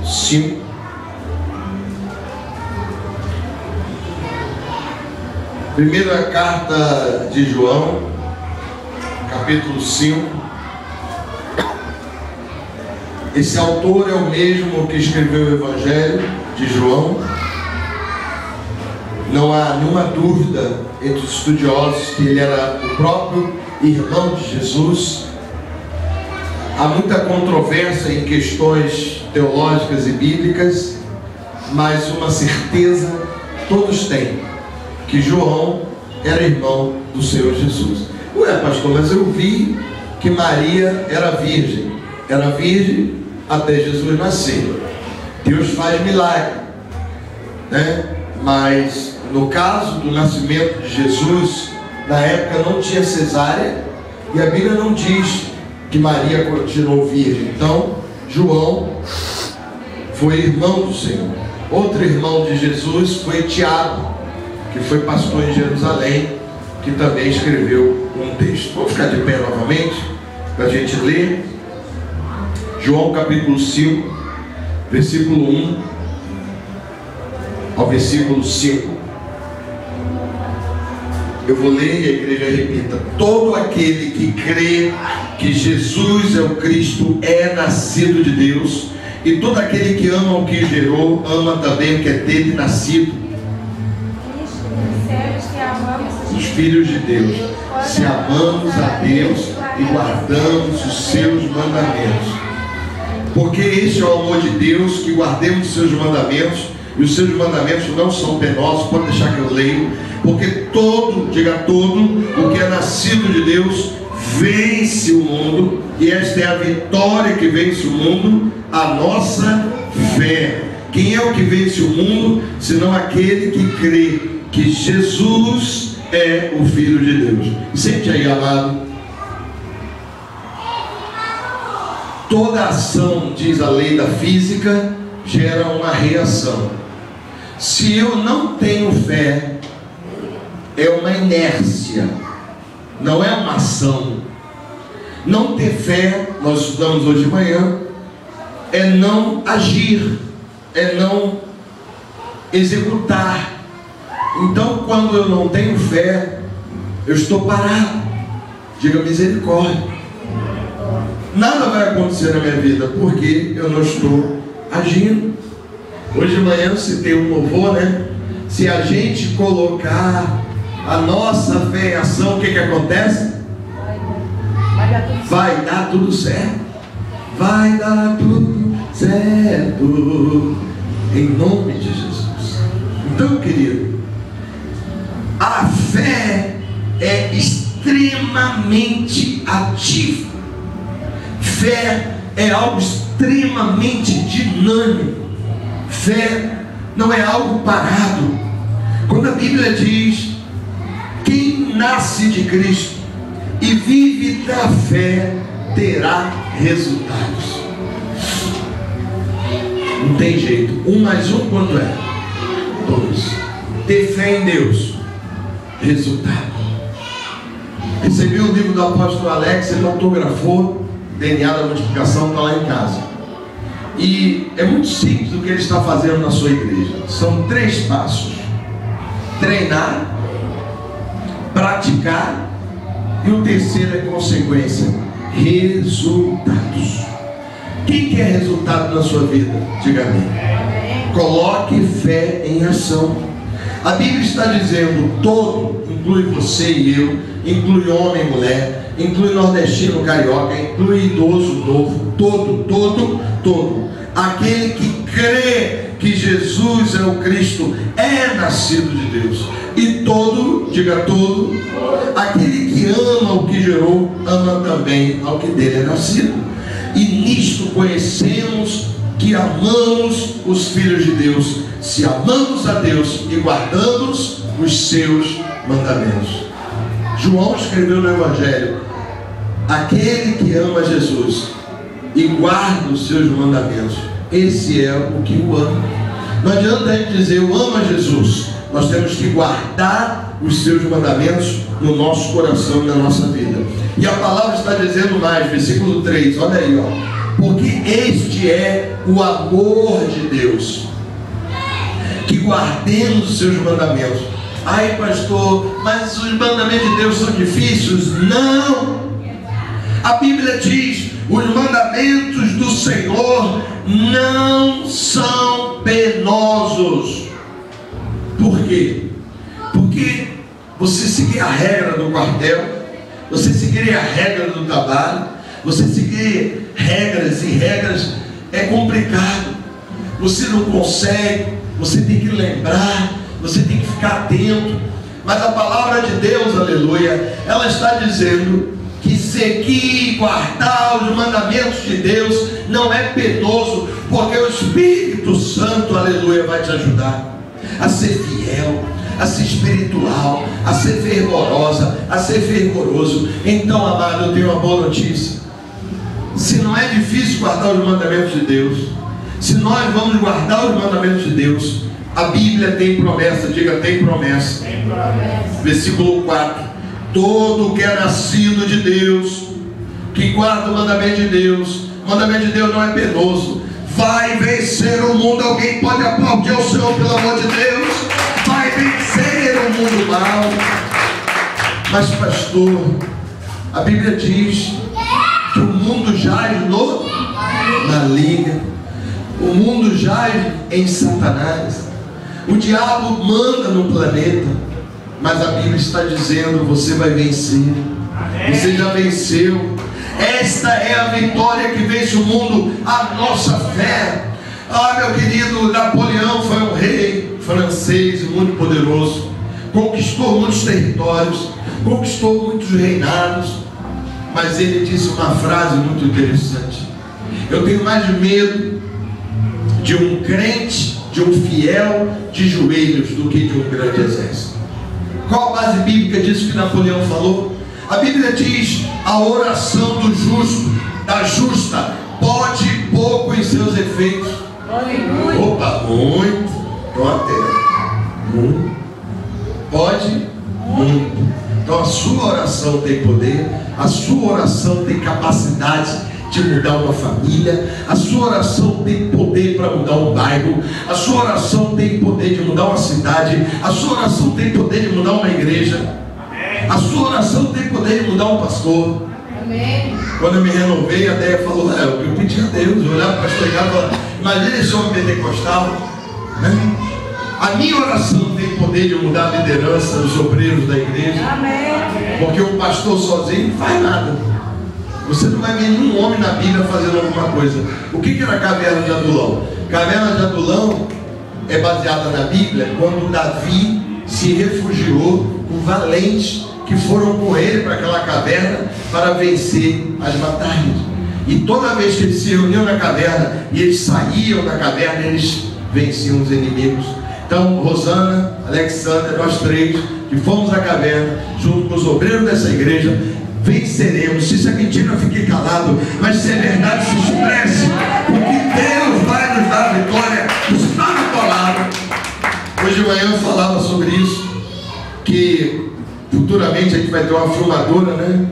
5. Primeira carta de João, capítulo 5. Esse autor é o mesmo que escreveu o Evangelho de João. Não há nenhuma dúvida entre os estudiosos que ele era o próprio irmão de Jesus. Há muita controvérsia em questões teológicas e bíblicas, mas uma certeza todos têm, que João era irmão do Senhor Jesus. Ué, pastor, mas eu vi que Maria era virgem. Era virgem até Jesus nascer. Deus faz milagre, né? Mas no caso do nascimento de Jesus, na época não tinha cesárea, e a Bíblia não diz que Maria continuou virgem. Então João foi irmão do Senhor. Outro irmão de Jesus foi Tiago, que foi pastor em Jerusalém, que também escreveu um texto. Vamos ficar de pé novamente para a gente ler João capítulo 5, versículo 1 ao versículo 5. Eu vou ler e a igreja repita: todo aquele que crê que Jesus é o Cristo é nascido de Deus, e todo aquele que ama o que gerou, ama também o que é dele nascido. Os filhos de Deus, se amamos a Deus e guardamos os seus mandamentos. Porque este é o amor de Deus, que guardemos os seus mandamentos, e os seus mandamentos não são penosos. Pode deixar que eu leio. Porque todo, diga todo, o que é nascido de Deus vence o mundo, e esta é a vitória que vence o mundo, a nossa fé. Quem é o que vence o mundo, senão aquele que crê que Jesus é o Filho de Deus? Sente aí, amado. Toda ação, diz a lei da física, gera uma reação. Se eu não tenho fé, é uma inércia, não é uma ação. Não ter fé, nós estudamos hoje de manhã, é não agir, é não executar. Então, quando eu não tenho fé, eu estou parado. Diga misericórdia. Nada vai acontecer na minha vida, porque eu não estou agindo. Hoje de manhã eu citei um louvor, né? Se a gente colocar a nossa fé em ação, o que acontece? Vai dar tudo certo. Vai dar tudo certo, em nome de Jesus. Então, querido, a fé é extremamente ativa. Fé é algo extremamente dinâmico. Fé não é algo parado. Quando a Bíblia diz: quem nasce de Cristo e vive da fé terá resultados. Não tem jeito. 1 mais 1 quanto é? 2. Ter fé em Deus, resultado. Recebi o livro do apóstolo Alex, ele autografou. DNA da multiplicação está lá em casa. E é muito simples o que ele está fazendo na sua igreja. São 3 passos: treinar, praticar, e o terceiro é consequência: resultados. Quem quer resultado na sua vida? Diga amém. Coloque fé em ação. A Bíblia está dizendo: todo, inclui você e eu, inclui homem e mulher, inclui nordestino, carioca, inclui idoso, novo, todo, aquele que crê que Jesus é o Cristo é nascido de Deus. E todo, diga todo, aquele que ama o que gerou, ama também ao que dele é nascido. E nisto conhecemos que amamos os filhos de Deus, se amamos a Deus e guardamos os seus mandamentos. João escreveu no Evangelho: aquele que ama Jesus e guarda os seus mandamentos, esse é o que o ama. Não adianta a gente dizer eu amo a Jesus. Nós temos que guardar os seus mandamentos no nosso coração e na nossa vida. E a palavra está dizendo mais, versículo 3, olha aí, ó: Porque este é o amor de Deus, que guardemos os seus mandamentos. Ai, pastor, mas os mandamentos de Deus são difíceis? Não! A Bíblia diz: os mandamentos do Senhor não são penosos. Por quê? Porque você seguir a regra do quartel, você seguir a regra do trabalho, você seguir regras e regras é complicado. Você não consegue, você tem que lembrar, você tem que ficar atento. Mas a palavra de Deus, aleluia, ela está dizendo que seguir e guardar os mandamentos de Deus não é penoso, porque o Espírito Santo, aleluia, vai te ajudar a ser fiel, a ser espiritual, a ser fervorosa, a ser fervoroso. Então, amado, eu tenho uma boa notícia. Se não é difícil guardar os mandamentos de Deus, se nós vamos guardar os mandamentos de Deus, a Bíblia tem promessa. Diga, tem promessa. Tem promessa. Versículo 4: todo que é nascido de Deus, que guarda o mandamento de Deus, o mandamento de Deus não é penoso, vai vencer o mundo. Alguém pode aplaudir ao Senhor, pelo amor de Deus? Vai vencer o mundo mal. Mas, pastor, a Bíblia diz que o mundo jaz no maligno, o mundo jaz em Satanás, o diabo manda no planeta. Mas a Bíblia está dizendo: você vai vencer. Você já venceu. Esta é a vitória que vence o mundo, a nossa fé. Ah, meu querido, Napoleão foi um rei francês muito poderoso, conquistou muitos territórios, conquistou muitos reinados. Mas ele disse uma frase muito interessante: eu tenho mais medo de um crente, de um fiel de joelhos, do que de um grande exército. Qual a base bíblica disso que Napoleão falou? A Bíblia diz: a oração do justo, da justa, pode pouco em seus efeitos. Opa, muito. Muito. Pode muito. Então a sua oração tem poder, a sua oração tem capacidade de mudar uma família, a sua oração tem poder para mudar um bairro, a sua oração tem poder de mudar uma cidade, a sua oração tem poder de mudar uma igreja, a sua oração tem poder de mudar um pastor. Amém. Quando eu me renovei, a Déia falou: eu pedi a Deus, eu olhava para o pastor e falava: imagina esse homem pentecostal, né? A minha oração tem poder de mudar a liderança dos obreiros da igreja. Amém. Porque o pastor sozinho não faz nada. Você não vai ver nenhum homem na Bíblia fazendo alguma coisa. O que era a caverna de Adulão? Caverna de Adulão é baseada na Bíblia, quando Davi se refugiou com valentes que foram com ele para aquela caverna para vencer as batalhas. E toda vez que eles se reuniam na caverna e eles saíam da caverna, eles venciam os inimigos. Então, Rosana, Alexandre, nós três que fomos à caverna, junto com os obreiros dessa igreja, venceremos. Se isso é mentira, fique calado, mas se é verdade, se expresse, porque Deus vai nos dar a vitória. Está na palavra. Hoje de manhã eu falava sobre isso, que futuramente a gente vai ter uma filmadora, né?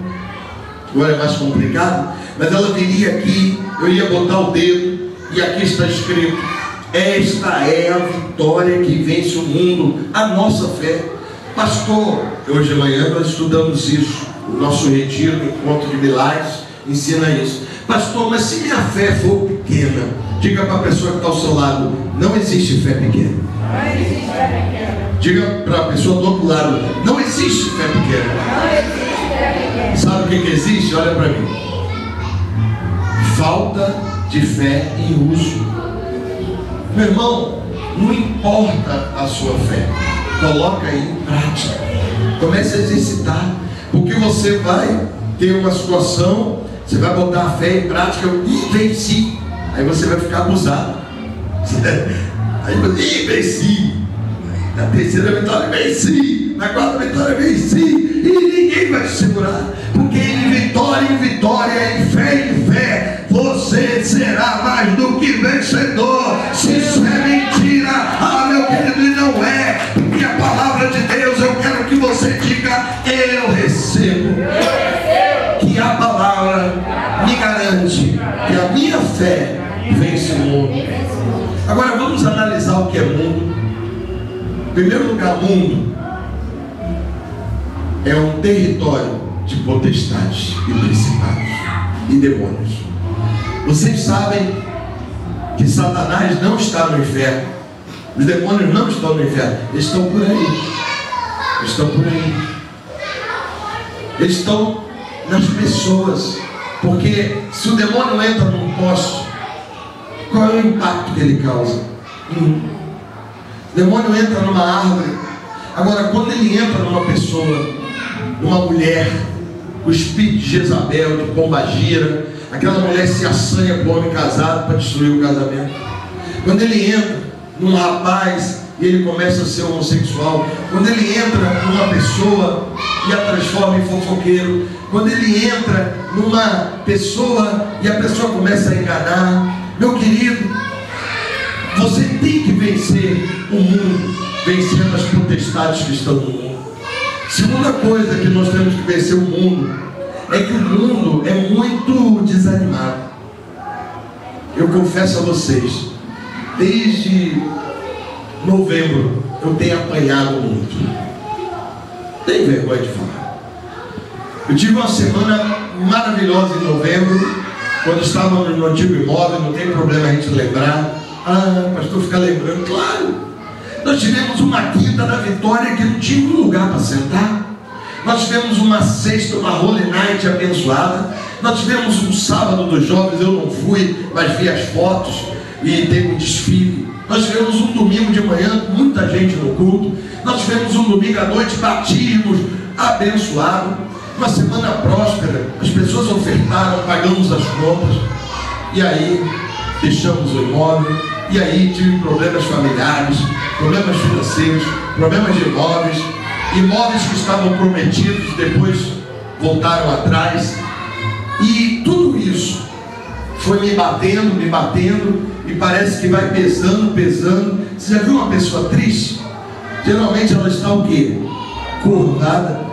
Agora é mais complicado, mas ela viria aqui, eu ia botar o dedo e aqui está escrito: esta é a vitória que vence o mundo, a nossa fé. Pastor, hoje de manhã nós estudamos isso. O nosso retiro, o encontro de milagres, ensina isso. Pastor, mas se minha fé for pequena, diga para a pessoa que está ao seu lado: não existe fé pequena. Não existe fé pequena. Diga para a pessoa do outro lado: não existe fé pequena. Não existe fé pequena. Sabe o que existe? Olha para mim: falta de fé em uso. Meu irmão, não importa a sua fé, coloca aí em prática, comece a exercitar. Porque você vai ter uma situação, você vai botar a fé em prática, eu venci. Aí você vai ficar abusado. Aí você, venci. Na terceira vitória, venci. Na quarta vitória, venci. E ninguém vai te segurar. Porque de vitória em vitória, em fé, você será mais do que vencedor. Se isso é mentira, meu querido, e não é. Porque a palavra de Deus, eu quero que você diga: eu recebo. Que a palavra me garante que a minha vence o mundo. Agora vamos analisar o que é mundo. Em primeiro lugar, mundo é um território de potestades e principados e demônios. Vocês sabem que Satanás não está no inferno. Os demônios não estão no inferno. Eles estão por aí. Eles estão por aí. Eles estão nas pessoas. Porque se o demônio entra num poste, qual é o impacto que ele causa? O demônio entra numa árvore. Agora, quando ele entra numa pessoa, numa mulher, o espírito de Jezabel, de Pombagira, aquela mulher se assanha para o homem casado para destruir o casamento. Quando ele entra num rapaz e ele começa a ser homossexual, quando ele entra numa pessoa e a transforma em fofoqueiro, quando ele entra numa pessoa e a pessoa começa a enganar, meu querido, você tem que vencer o mundo, vencendo as potestades que estão no mundo. Segunda coisa que nós temos que vencer o mundo é que o mundo é muito desanimado. Eu confesso a vocês, desde novembro eu tenho apanhado muito. Tem vergonha de falar. Eu tive uma semana maravilhosa em novembro, quando estávamos no antigo imóvel. Não tem problema a gente lembrar. Ah, pastor, fica lembrando, claro. Nós tivemos uma quinta da vitória que não tinha um lugar para sentar. Nós tivemos uma sexta, uma Holy Night abençoada. Nós tivemos um sábado dos jovens, eu não fui, mas vi as fotos e teve um desfile. Nós tivemos um domingo de manhã, muita gente no culto. Nós tivemos um domingo à noite, batismos, abençoado. Uma semana próspera, as pessoas ofertaram, pagamos as contas. E aí, deixamos o imóvel. E aí, tive problemas familiares, problemas financeiros, problemas de imóveis. Imóveis que estavam prometidos, depois voltaram atrás. E tudo isso foi me batendo, e parece que vai pesando. Você já viu uma pessoa triste? Geralmente ela está o quê? Curvada.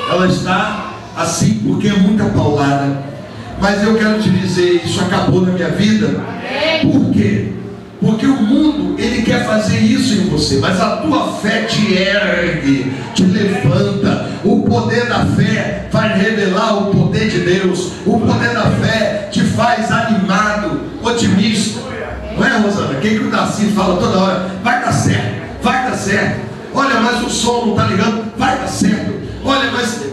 Ela está assim porque é muita paulada. Mas eu quero te dizer, isso acabou na minha vida. Por quê? Porque o mundo, ele quer fazer isso em você, mas a tua fé te ergue, te levanta. O poder da fé vai revelar o poder de Deus. O poder da fé te faz animado, otimista. Não é, Rosana? Quem que o Darcy fala toda hora? Vai dar certo, vai dar certo. Olha, mas o som não está ligando, vai dar certo. Olha, mas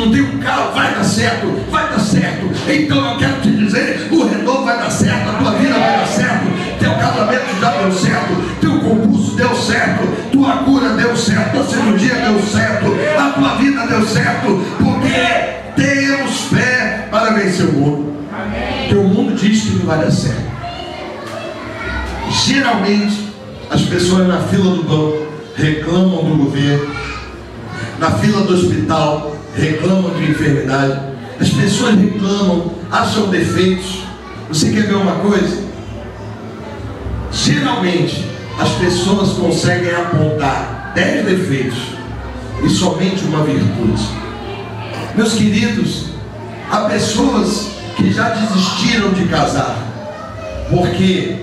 não tem um carro, vai dar certo, vai dar certo. Então eu quero te dizer, o renovo vai dar certo, a tua vida vai dar certo. Teu casamento já deu certo, teu concurso deu certo, tua cura deu certo, tua cirurgia deu certo, a tua vida deu certo, porque temos fé para vencer o mundo. Porque o mundo diz que não vai dar certo. Geralmente as pessoas na fila do banco reclamam do governo, na fila do hospital reclamam de enfermidade, as pessoas reclamam, acham defeitos. Você quer ver uma coisa? Geralmente as pessoas conseguem apontar 10 defeitos e somente uma virtude. Meus queridos, há pessoas que já desistiram de casar porque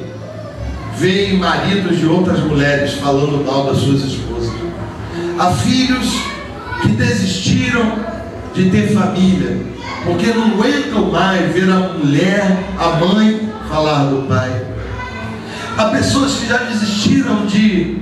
veem maridos de outras mulheres falando mal das suas esposas. Há filhos que desistiram de ter família porque não aguentam mais ver a mulher, a mãe, falar do pai. Há pessoas que já desistiram de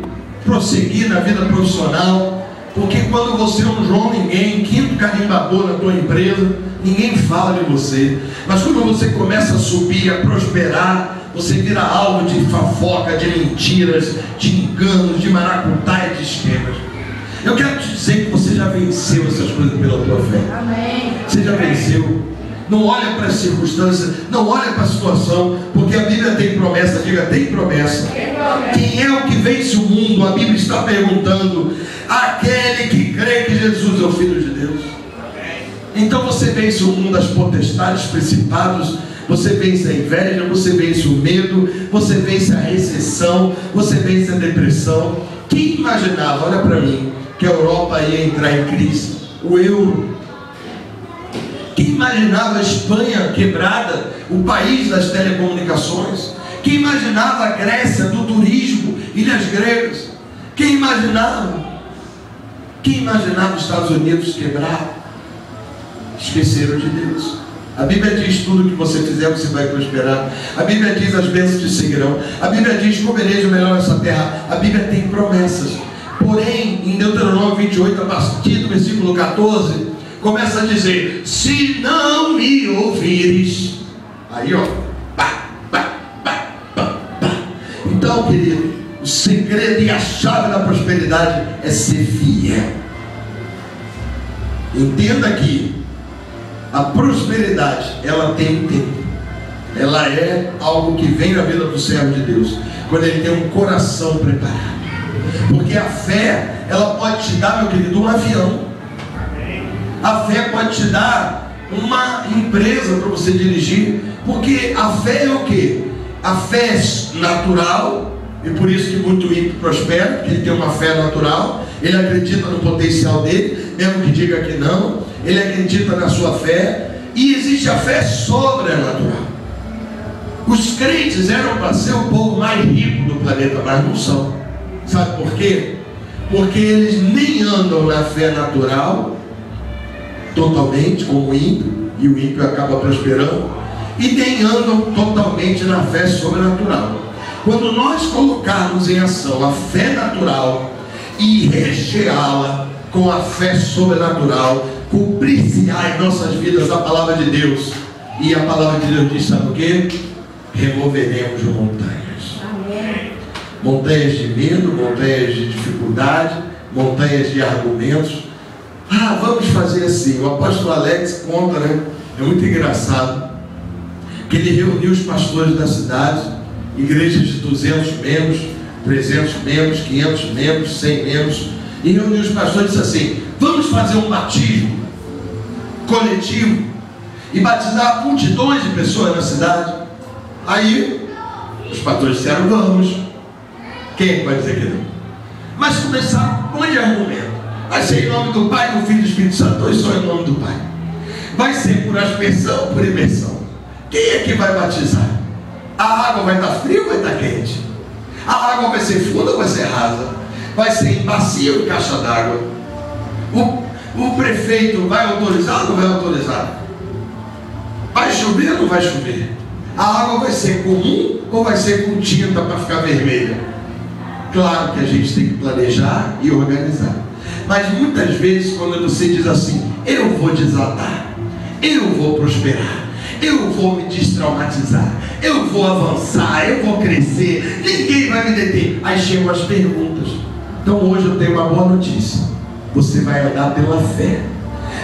prosseguir na vida profissional porque quando você é um João Ninguém, quinto carimbador na tua empresa, ninguém fala de você. Mas quando você começa a subir, a prosperar, você vira alvo de fofoca, de mentiras, de enganos, de maracutaia, de esquemas. Eu quero te dizer que você já venceu essas coisas pela tua fé. Amém. Você já venceu. Não olha para as circunstâncias, não olha para a situação, porque a Bíblia tem promessa. Diga, tem promessa. Quem é o que vence o mundo? A Bíblia está perguntando. Aquele que crê que Jesus é o Filho de Deus. Então você vence o mundo das potestades, principados. Você vence a inveja, você vence o medo, você vence a recessão, você vence a depressão. Quem imaginava, olha para mim, que a Europa ia entrar em crise? O euro. Quem imaginava a Espanha quebrada, o país das telecomunicações? Quem imaginava a Grécia do turismo, ilhas gregas? Quem imaginava? Quem imaginava os Estados Unidos quebrar? Esqueceram de Deus. A Bíblia diz: tudo que você fizer você vai prosperar. A Bíblia diz: as bênçãos te seguirão. A Bíblia diz: comereis o melhor dessa terra. A Bíblia tem promessas. Porém, em Deuteronômio 28, a partir do versículo 14, começa a dizer: se não me ouvires. Aí ó, pá, pá, pá, pá, pá. Então, querido, o segredo e a chave da prosperidade é ser fiel. Entenda que a prosperidade, ela tem um tempo. Ela é algo que vem na vida do servo de Deus, quando ele tem um coração preparado. Porque a fé, ela pode te dar, meu querido, um avião. A fé pode te dar uma empresa para você dirigir. Porque a fé é o quê? A fé é natural. E por isso que muito ímpio prospera, porque ele tem uma fé natural. Ele acredita no potencial dele, mesmo que diga que não. Ele acredita na sua fé. E existe a fé sobrenatural. Os crentes eram para ser o povo mais rico do planeta, mas não são. Sabe por quê? Porque eles nem andam na fé natural totalmente, como o ímpio, e o ímpio acaba prosperando, e nem andam totalmente na fé sobrenatural. Quando nós colocarmos em ação a fé natural e recheá-la com a fé sobrenatural, cumprir-se-á em nossas vidas a palavra de Deus. E a palavra de Deus diz, sabe o quê? Removeremos montanhas. Amém. Montanhas de medo, montanhas de dificuldade, montanhas de argumentos. Ah, vamos fazer assim. O apóstolo Alex conta, né? É muito engraçado, que ele reuniu os pastores da cidade, igrejas de 200 membros, 300 membros, 500 membros, 100 membros, e reuniu os pastores e disse assim: vamos fazer um batismo coletivo e batizar multidões de pessoas na cidade. Aí os pastores disseram: vamos. Quem vai dizer que não? Mas começaram com de argumento. Vai ser em nome do Pai, do Filho e do Espírito Santo, ou só em nome do Pai? Vai ser por aspersão ou por imersão? Quem é que vai batizar? A água vai estar fria ou vai estar quente? A água vai ser funda ou vai ser rasa? Vai ser em bacia ou em caixa d'água? O prefeito vai autorizar ou não vai autorizar? Vai chover ou não vai chover? A água vai ser comum ou vai ser com tinta para ficar vermelha? Claro que a gente tem que planejar e organizar. Mas muitas vezes quando você diz assim: eu vou desatar, eu vou prosperar, eu vou me destraumatizar, eu vou avançar, eu vou crescer, ninguém vai me deter. Aí chegam as perguntas. Então hoje eu tenho uma boa notícia: você vai andar pela fé,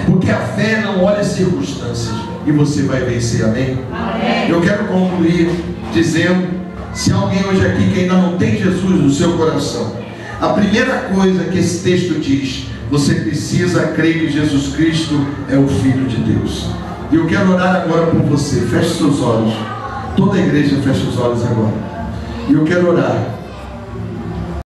porque a fé não olha as circunstâncias, e você vai vencer. Amém? Amém. Eu quero concluir dizendo: se alguém hoje aqui que ainda não tem Jesus no seu coração, a primeira coisa que esse texto diz: você precisa crer que Jesus Cristo é o Filho de Deus. E eu quero orar agora por você. Feche seus olhos. Toda a igreja fecha os olhos agora. E eu quero orar